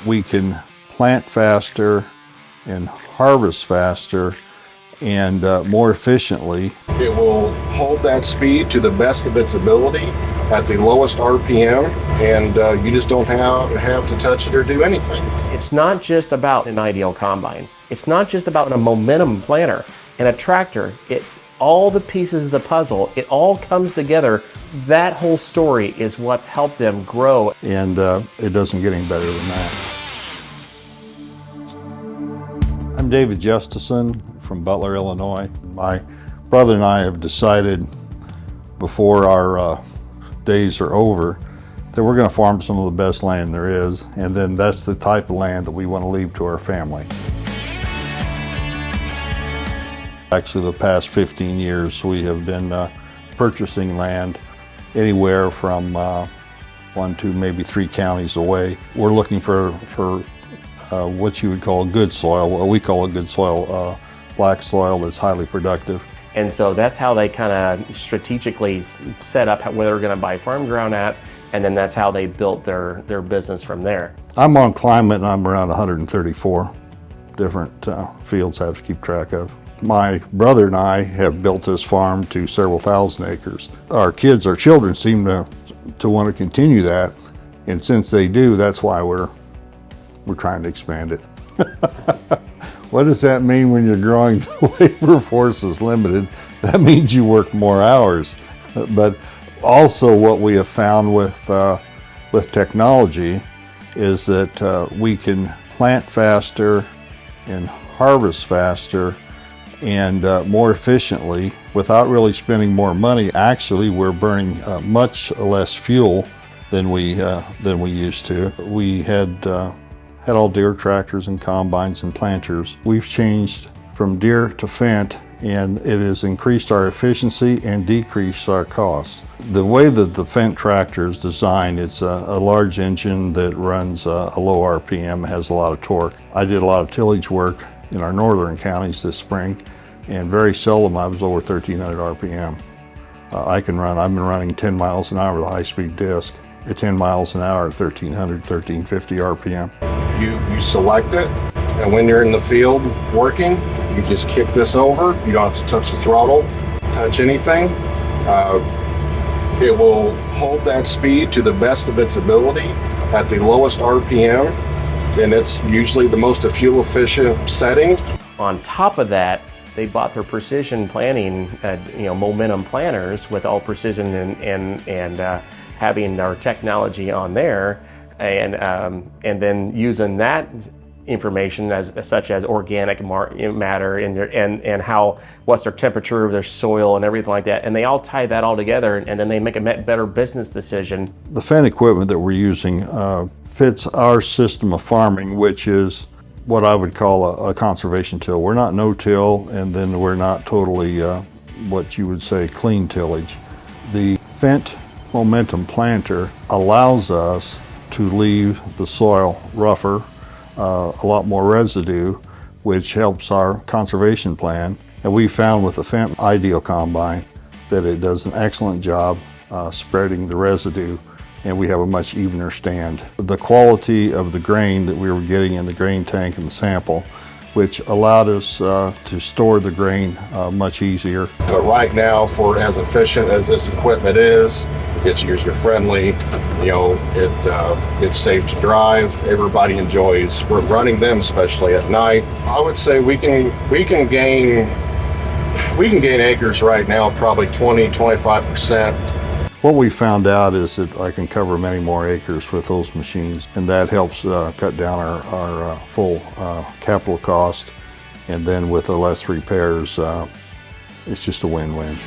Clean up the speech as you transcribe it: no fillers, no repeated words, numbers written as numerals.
we can plant faster and harvest faster and more efficiently. It will hold that speed to the best of its ability at the lowest RPM, and you just don't have to touch it or do anything. It's not just about an ideal combine. It's not just about a momentum planter and a tractor. All the pieces of the puzzle, it all comes together. That whole story is what's helped them grow. And it doesn't get any better than that. I'm David Justison from Butler, Illinois. My brother and I have decided before our days are over that we're going to farm some of the best land there is, and then that's the type of land that we want to leave to our family. Actually, the past 15 years we have been purchasing land anywhere from 1 to maybe 3 counties away. We're looking for what you would call good soil, what we call a good soil, black soil that's highly productive. And so that's how they kind of strategically set up where they're going to buy farm ground at, and then that's how they built their business from there. I'm on climate and I'm around 134 different fields I have to keep track of. My brother and I have built this farm to several thousand acres. Our children seem to want to continue that, and since they do, that's why we're trying to expand it. What does that mean when you're growing? The labor force is limited. That means you work more hours. But also what we have found with technology is that we can plant faster and harvest faster and more efficiently without really spending more money. Actually, we're burning much less fuel than we used to. We had all Deere tractors and combines and planters. We've changed from Deere to Fendt, and it has increased our efficiency and decreased our costs. The way that the Fendt tractor is designed, it's a large engine that runs a low RPM, has a lot of torque. I did a lot of tillage work in our northern counties this spring, and very seldom I was over 1,300 RPM. I've been running 10 miles an hour with a high-speed disc at 10 miles an hour at 1,300, 1,350 RPM. You select it, and when you're in the field working, you just kick this over. You don't have to touch the throttle, touch anything. It will hold that speed to the best of its ability at the lowest RPM, and it's usually the most fuel efficient setting. On top of that, they bought their precision planting, momentum planters with all precision and having our technology on there, and then using that information such as organic matter and what's their temperature of their soil and everything like that, and they all tie that all together, and then they make a better business decision. The Fendt equipment that we're using fits our system of farming, which is what I would call a conservation till. We're not no-till, and then we're not totally what you would say clean tillage. The Fendt momentum planter allows us to leave the soil rougher, a lot more residue, which helps our conservation plan. And we found with the Fendt Ideal Combine that it does an excellent job spreading the residue, and we have a much evener stand. The quality of the grain that we were getting in the grain tank and the sample, which allowed us to store the grain much easier. But right now, for as efficient as this equipment is, it's user friendly. It's safe to drive. Everybody enjoys. We're running them, especially at night. I would say we can gain acres right now, probably 20-25%. What we found out is that I can cover many more acres with those machines, and that helps cut down our full capital cost. And then with the less repairs, it's just a win-win.